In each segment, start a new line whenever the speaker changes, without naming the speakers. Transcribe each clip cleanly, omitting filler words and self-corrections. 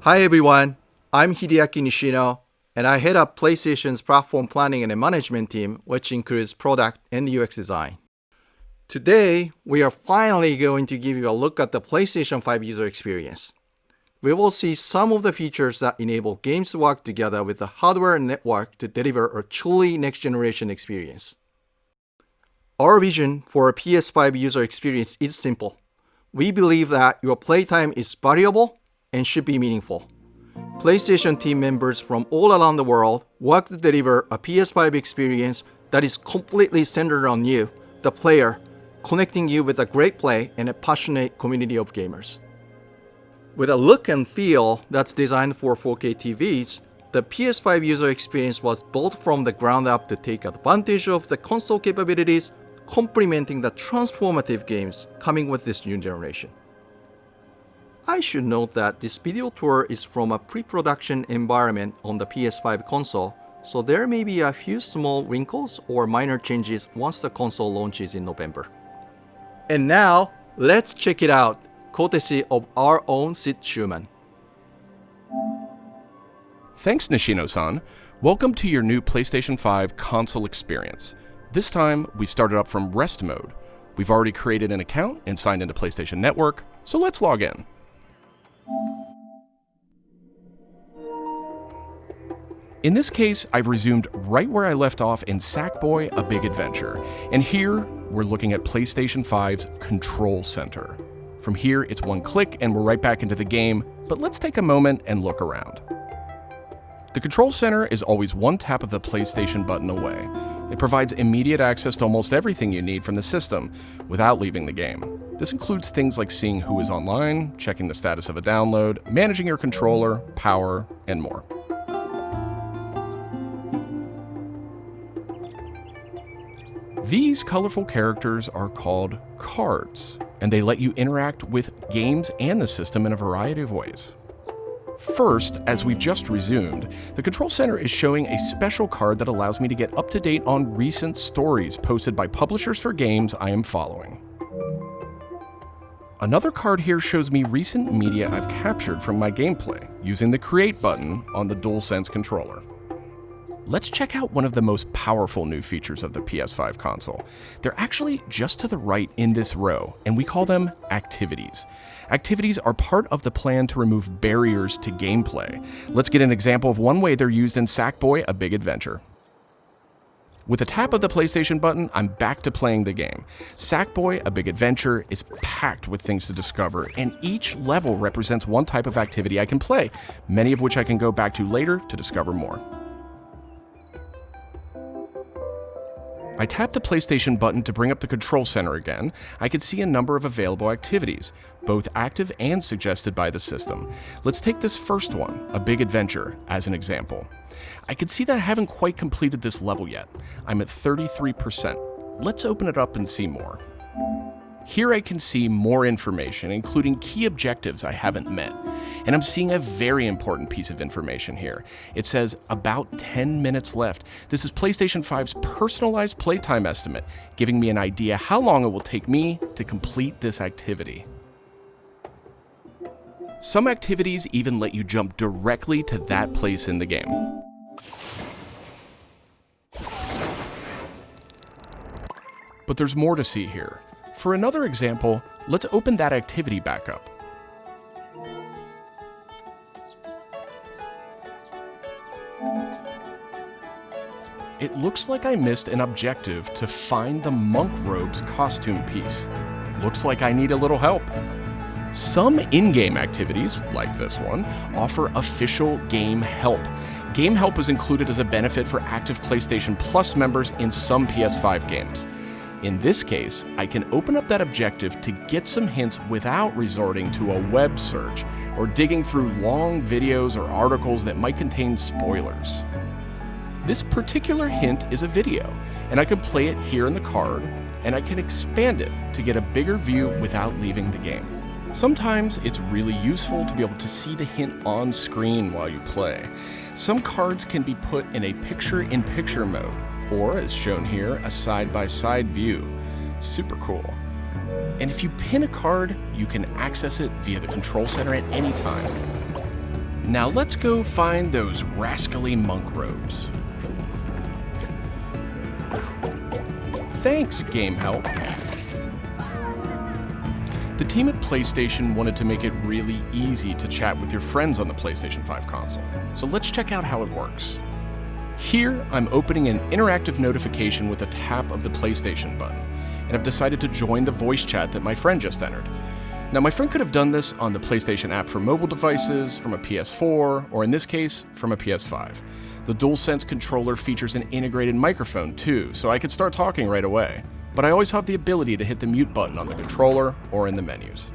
Hi everyone, I'm Hideaki Nishino, and I head up PlayStation's platform planning and management team, which includes product and UX design. Today, we are finally going to give you a look at the PlayStation 5 user experience. We will see some of the features that enable games to work together with the hardware and network to deliver a truly next-generation experience. Our vision for a PS5 user experience is simple. We believe that your playtime is valuable and should be meaningful. PlayStation team members from all around the world work to deliver a PS5 experience that is completely centered on you, the player, connecting you with a great play and a passionate community of gamers. With a look and feel that's designed for 4K TVs, the PS5 user experience was built from the ground up to take advantage of the console capabilities, complementing the transformative games coming with this new generation. I should note that this video tour is from a pre-production environment on the PS5 console, so there may be a few small wrinkles or minor changes once the console launches in November. And now, let's check it out, courtesy of our own Sid Schumann.
Thanks, Nishino-san. Welcome to your new PlayStation 5 console experience. This time, we've started up from rest mode. We've already created an account and signed into PlayStation Network, so let's log in. In this case, I've resumed right where I left off in Sackboy: A Big Adventure, and here we're looking at PlayStation 5's Control Center. From here, it's one click and we're right back into the game, but let's take a moment and look around. The Control Center is always one tap of the PlayStation button away. It provides immediate access to almost everything you need from the system without leaving the game. This includes things like seeing who is online, checking the status of a download, managing your controller, power, and more. These colorful characters are called cards, and they let you interact with games and the system in a variety of ways. First, as we've just resumed, the Control Center is showing a special card that allows me to get up to date on recent stories posted by publishers for games I am following. Another card here shows me recent media I've captured from my gameplay using the Create button on the DualSense controller. Let's check out one of the most powerful new features of the PS5 console. They're actually just to the right in this row, and we call them activities. Activities are part of the plan to remove barriers to gameplay. Let's get an example of one way they're used in Sackboy: A Big Adventure. With a tap of the PlayStation button, I'm back to playing the game. Sackboy: A Big Adventure is packed with things to discover, and each level represents one type of activity I can play, many of which I can go back to later to discover more. I tap the PlayStation button to bring up the Control Center again. I can see a number of available activities, both active and suggested by the system. Let's take this first one, A Big Adventure, as an example. I can see that I haven't quite completed this level yet. I'm at 33%. Let's open it up and see more. Here I can see more information, including key objectives I haven't met. And I'm seeing a very important piece of information here. It says about 10 minutes left. This is PlayStation 5's personalized playtime estimate, giving me an idea how long it will take me to complete this activity. Some activities even let you jump directly to that place in the game. But there's more to see here. For another example, let's open that activity back up. It looks like I missed an objective to find the monk robe's costume piece. Looks like I need a little help. Some in-game activities, like this one, offer official game help. Game help is included as a benefit for active PlayStation Plus members in some PS5 games. In this case, I can open up that objective to get some hints without resorting to a web search or digging through long videos or articles that might contain spoilers. This particular hint is a video, and I can play it here in the card, and I can expand it to get a bigger view without leaving the game. Sometimes it's really useful to be able to see the hint on screen while you play. Some cards can be put in a picture-in-picture mode, or as shown here, a side-by-side view. Super cool. And if you pin a card, you can access it via the Control Center at any time. Now let's go find those rascally monk robes. Thanks, Game Help. The team at PlayStation wanted to make it really easy to chat with your friends on the PlayStation 5 console, so let's check out how it works. Here, I'm opening an interactive notification with a tap of the PlayStation button, and I've decided to join the voice chat that my friend just entered. Now, my friend could have done this on the PlayStation app for mobile devices, from a PS4, or in this case, from a PS5. The DualSense controller features an integrated microphone too, so I could start talking right away. But I always have the ability to hit the mute button on the controller or in the menus.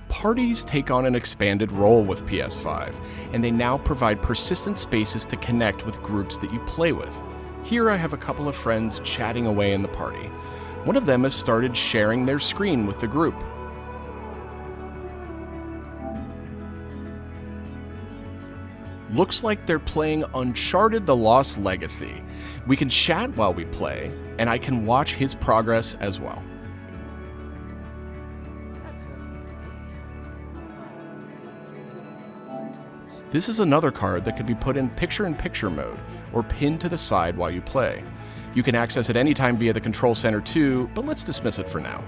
Parties take on an expanded role with PS5, and they now provide persistent spaces to connect with groups that you play with. Here I have a couple of friends chatting away in the party. One of them has started sharing their screen with the group. Looks like they're playing Uncharted: The Lost Legacy. We can chat while we play, and I can watch his progress as well. This is another card that could be put in picture-in-picture mode, or pinned to the side while you play. You can access it anytime via the control center too, but let's dismiss it for now.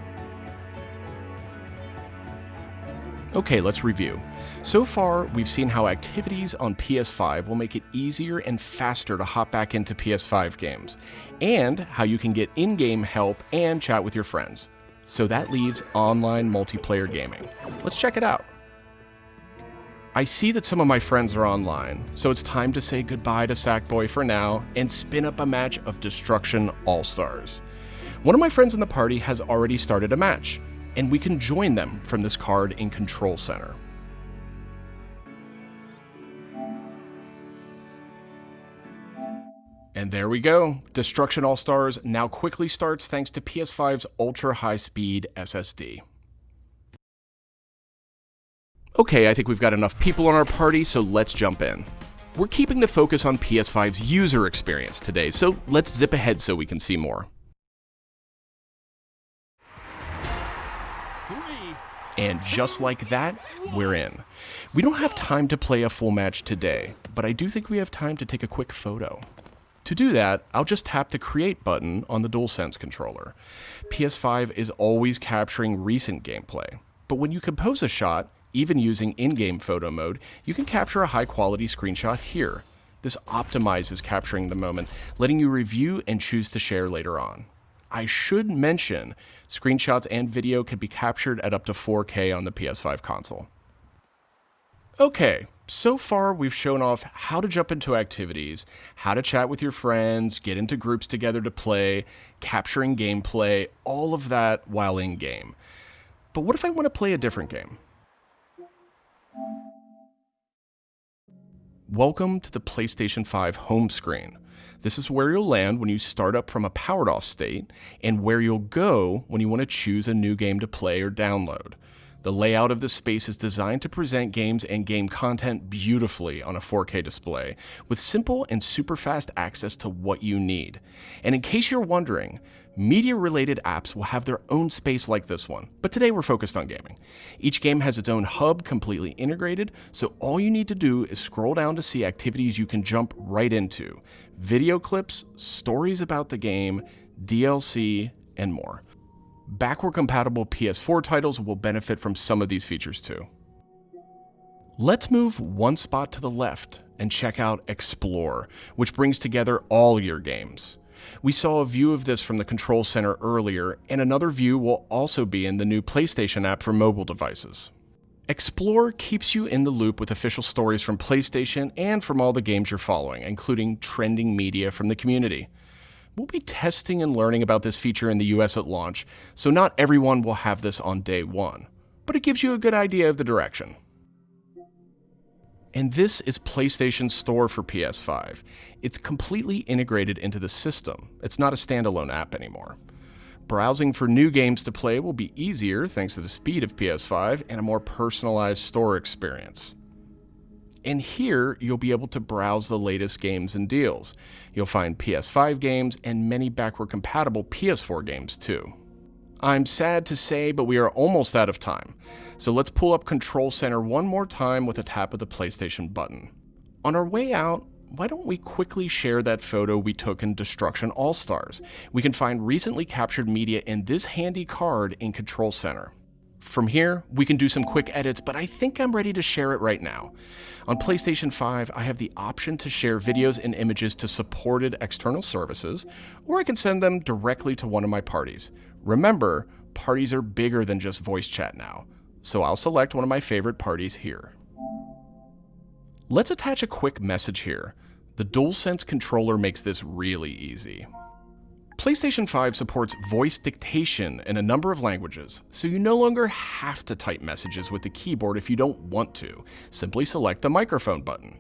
Okay, let's review. So far, we've seen how activities on PS5 will make it easier and faster to hop back into PS5 games, and how you can get in-game help and chat with your friends. So that leaves online multiplayer gaming. Let's check it out. I see that some of my friends are online, so it's time to say goodbye to Sackboy for now and spin up a match of Destruction All-Stars. One of my friends in the party has already started a match, and we can join them from this card in Control Center. And there we go. Destruction All-Stars now quickly starts thanks to PS5's ultra-high-speed SSD. Okay, I think we've got enough people on our party, so let's jump in. We're keeping the focus on PS5's user experience today, so let's zip ahead so we can see more. And just like that, we're in. We don't have time to play a full match today, but I do think we have time to take a quick photo. To do that, I'll just tap the Create button on the DualSense controller. PS5 is always capturing recent gameplay, but when you compose a shot, even using in-game photo mode, you can capture a high-quality screenshot here. This optimizes capturing the moment, letting you review and choose to share later on. I should mention, screenshots and video can be captured at up to 4K on the PS5 console. Okay, so far we've shown off how to jump into activities, how to chat with your friends, get into groups together to play, capturing gameplay, all of that while in-game. But what if I want to play a different game? Welcome to the PlayStation 5 home screen. This is where you'll land when you start up from a powered off state, and where you'll go when you want to choose a new game to play or download. The layout of this space is designed to present games and game content beautifully on a 4K display, with simple and super fast access to what you need. And in case you're wondering, media-related apps will have their own space like this one, but today we're focused on gaming. Each game has its own hub completely integrated, so all you need to do is scroll down to see activities you can jump right into. Video clips, stories about the game, DLC, and more. Backward-compatible PS4 titles will benefit from some of these features too. Let's move one spot to the left and check out Explore, which brings together all your games. We saw a view of this from the Control Center earlier, and another view will also be in the new PlayStation app for mobile devices. Explore keeps you in the loop with official stories from PlayStation and from all the games you're following, including trending media from the community. We'll be testing and learning about this feature in the US at launch, so not everyone will have this on day one, but it gives you a good idea of the direction. And this is PlayStation Store for PS5. It's completely integrated into the system. It's not a standalone app anymore. Browsing for new games to play will be easier thanks to the speed of PS5 and a more personalized store experience. And here, you'll be able to browse the latest games and deals. You'll find PS5 games and many backward-compatible PS4 games too. I'm sad to say, but we are almost out of time. So let's pull up Control Center one more time with a tap of the PlayStation button. On our way out, why don't we quickly share that photo we took in Destruction All-Stars? We can find recently captured media in this handy card in Control Center. From here, we can do some quick edits, but I think I'm ready to share it right now. On PlayStation 5, I have the option to share videos and images to supported external services, or I can send them directly to one of my parties. Remember, parties are bigger than just voice chat now, so I'll select one of my favorite parties here. Let's attach a quick message here. The DualSense controller makes this really easy. PlayStation 5 supports voice dictation in a number of languages, so you no longer have to type messages with the keyboard if you don't want to. Simply select the microphone button.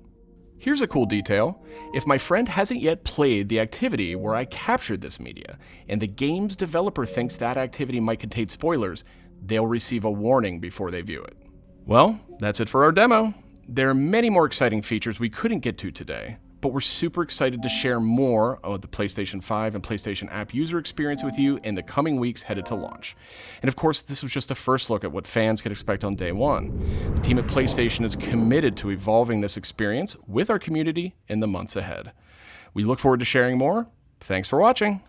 Here's a cool detail. If my friend hasn't yet played the activity where I captured this media, and the game's developer thinks that activity might contain spoilers, they'll receive a warning before they view it. Well, that's it for our demo. There are many more exciting features we couldn't get to today, but we're super excited to share more of the PlayStation 5 and PlayStation app user experience with you in the coming weeks headed to launch. And of course, this was just a first look at what fans could expect on day one. The team at PlayStation is committed to evolving this experience with our community in the months ahead. We look forward to sharing more. Thanks for watching.